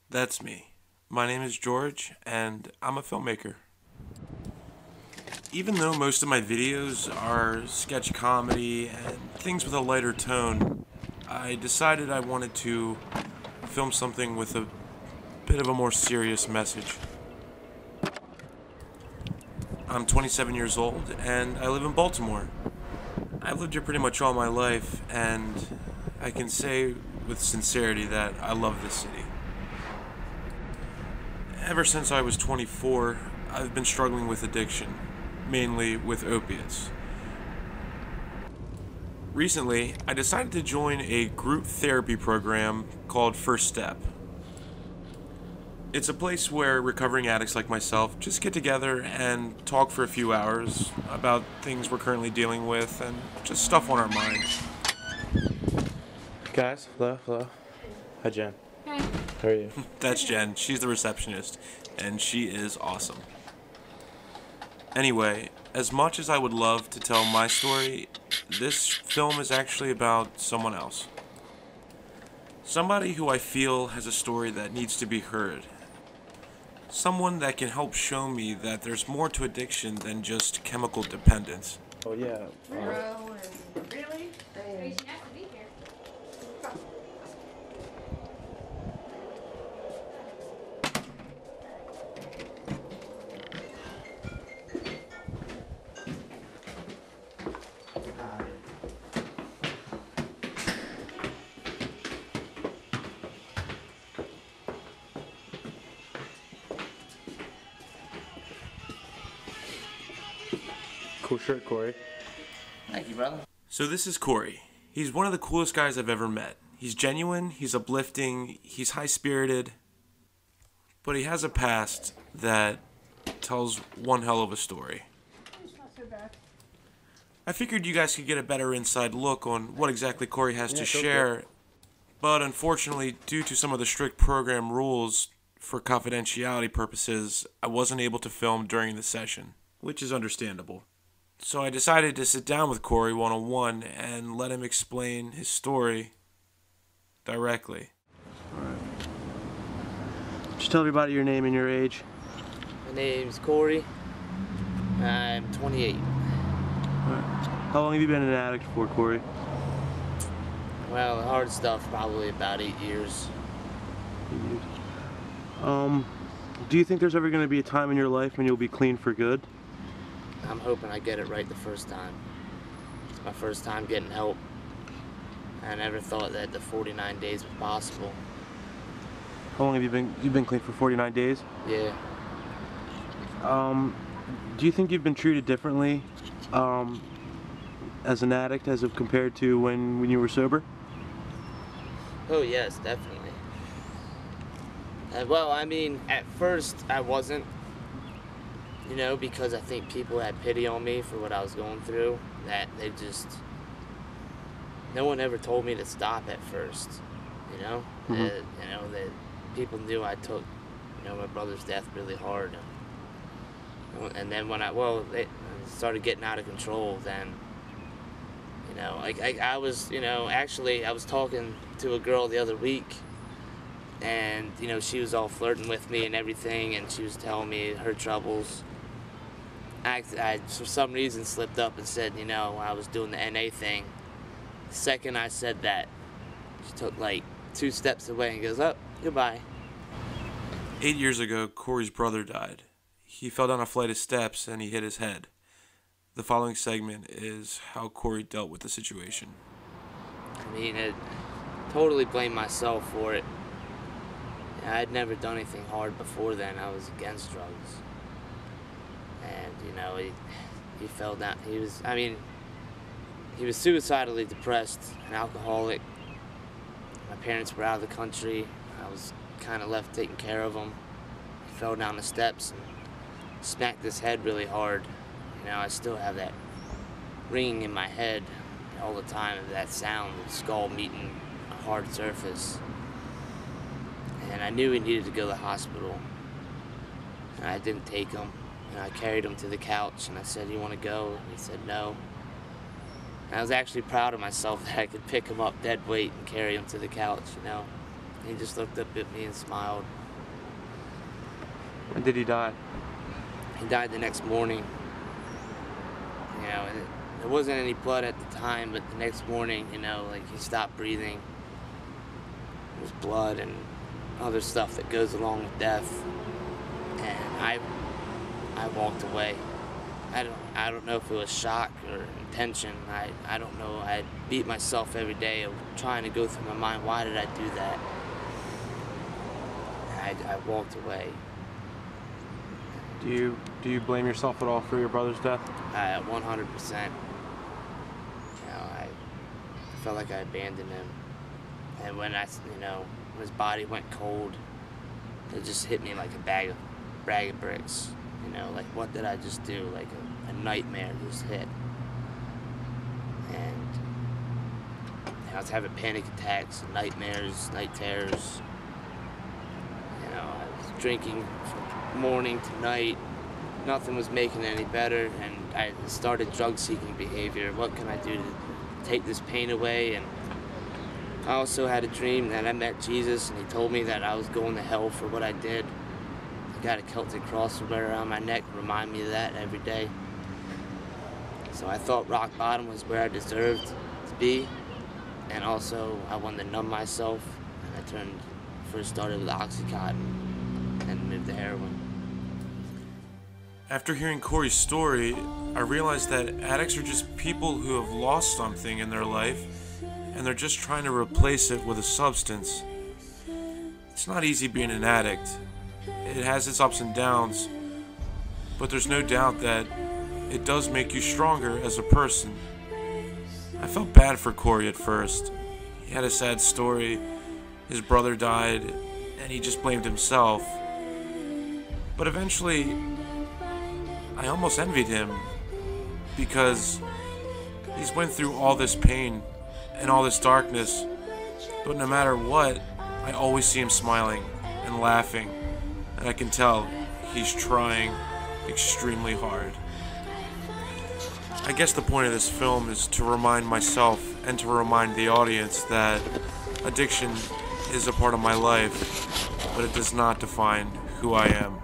That's me. My name is George, and I'm a filmmaker. Even though most of my videos are sketch comedy and things with a lighter tone, I decided I wanted to film something with a bit of a more serious message. I'm 27 years old, and I live in Baltimore. I've lived here pretty much all my life, and I can say with sincerity that I love this city. Ever since I was 24, I've been struggling with addiction, mainly with opiates. Recently, I decided to join a group therapy program called First Step. It's a place where recovering addicts like myself just get together and talk for a few hours about things we're currently dealing with and just stuff on our minds. Guys, hello. Hi, Jen. Hi. How are you? That's Jen. She's the receptionist, and she is awesome. Anyway, as much as I would love to tell my story, this film is actually about someone else. Somebody who I feel has a story that needs to be heard. Someone that can help show me that there's more to addiction than just chemical dependence. Oh, yeah. Really? Crazy not to be here. Cool shirt, Corey. Thank you, brother. So this is Corey. He's one of the coolest guys I've ever met. He's genuine, he's uplifting, he's high-spirited, but he has a past that tells one hell of a story. It's not so bad. I figured you guys could get a better inside look on what exactly Corey has to share, but unfortunately, due to some of the strict program rules for confidentiality purposes, I wasn't able to film during the session, which is understandable. So I decided to sit down with Corey one-on-one and let him explain his story directly. Alright. Just tell everybody your name and your age. My name's Corey. I'm 28. Alright. How long have you been an addict for, Corey? Well, the hard stuff, probably about 8 years. 8 years. Do you think there's ever going to be a time in your life when you'll be clean for good? I'm hoping I get it right the first time. It's my first time getting help. I never thought that the 49 days was possible. How long have you've been clean for 49 days? Yeah. Do you think you've been treated differently as an addict as of compared to when you were sober? Oh yes, definitely. Well, I mean, at first I wasn't, you know, because I think people had pity on me for what I was going through, that they just, no one ever told me to stop at first, you know? Mm-hmm. You know, that people knew I took, you know, my brother's death really hard. And then when it started getting out of control, then, you know, I was, you know, actually I was talking to a girl the other week, and, you know, she was all flirting with me and everything, and she was telling me her troubles. I for some reason slipped up and said, you know, I was doing the NA thing. The second I said that, she took like 2 steps away and goes, "Oh, goodbye." 8 years ago, Corey's brother died. He fell down a flight of steps and he hit his head. The following segment is how Corey dealt with the situation. I mean, I totally blame myself for it. I'd never done anything hard before then. I was against drugs. And, you know, he fell down. He was suicidally depressed, an alcoholic. My parents were out of the country. I was kind of left taking care of him. He fell down the steps and smacked his head really hard. You know, I still have that ringing in my head all the time, that sound of the skull meeting a hard surface. And I knew he needed to go to the hospital. And I didn't take him. And I carried him to the couch and I said, "You want to go?" And he said no. And I was actually proud of myself that I could pick him up dead weight and carry him to the couch, you know. He just looked up at me and smiled. When did he die? He died the next morning. You know, and there wasn't any blood at the time, but the next morning, you know, like he stopped breathing. There was blood and other stuff that goes along with death. And I walked away. I don't know if it was shock or intention. I don't know. I beat myself every day of trying to go through my mind, why did I do that? I walked away. Do you blame yourself at all for your brother's death? 100%. You know, I felt like I abandoned him. And when when his body went cold, it just hit me like a bag of bricks. You know, like what did I just do? Like a nightmare just hit. And I was having panic attacks, nightmares, night terrors. You know, I was drinking from morning to night. Nothing was making it any better, and I started drug-seeking behavior. What can I do to take this pain away? And I also had a dream that I met Jesus, and he told me that I was going to hell for what I did. I got a Celtic cross right around my neck to remind me of that every day. So I thought rock bottom was where I deserved to be, and also I wanted to numb myself, and I first started with Oxycontin and moved to heroin. After hearing Corey's story, I realized that addicts are just people who have lost something in their life, and they're just trying to replace it with a substance. It's not easy being an addict. It has its ups and downs, but there's no doubt that it does make you stronger as a person. I felt bad for Corey at first. He had a sad story. His brother died, and he just blamed himself. But eventually, I almost envied him, because he's went through all this pain and all this darkness, but no matter what, I always see him smiling and laughing, and I can tell he's trying extremely hard. I guess the point of this film is to remind myself and to remind the audience that addiction is a part of my life, but it does not define who I am.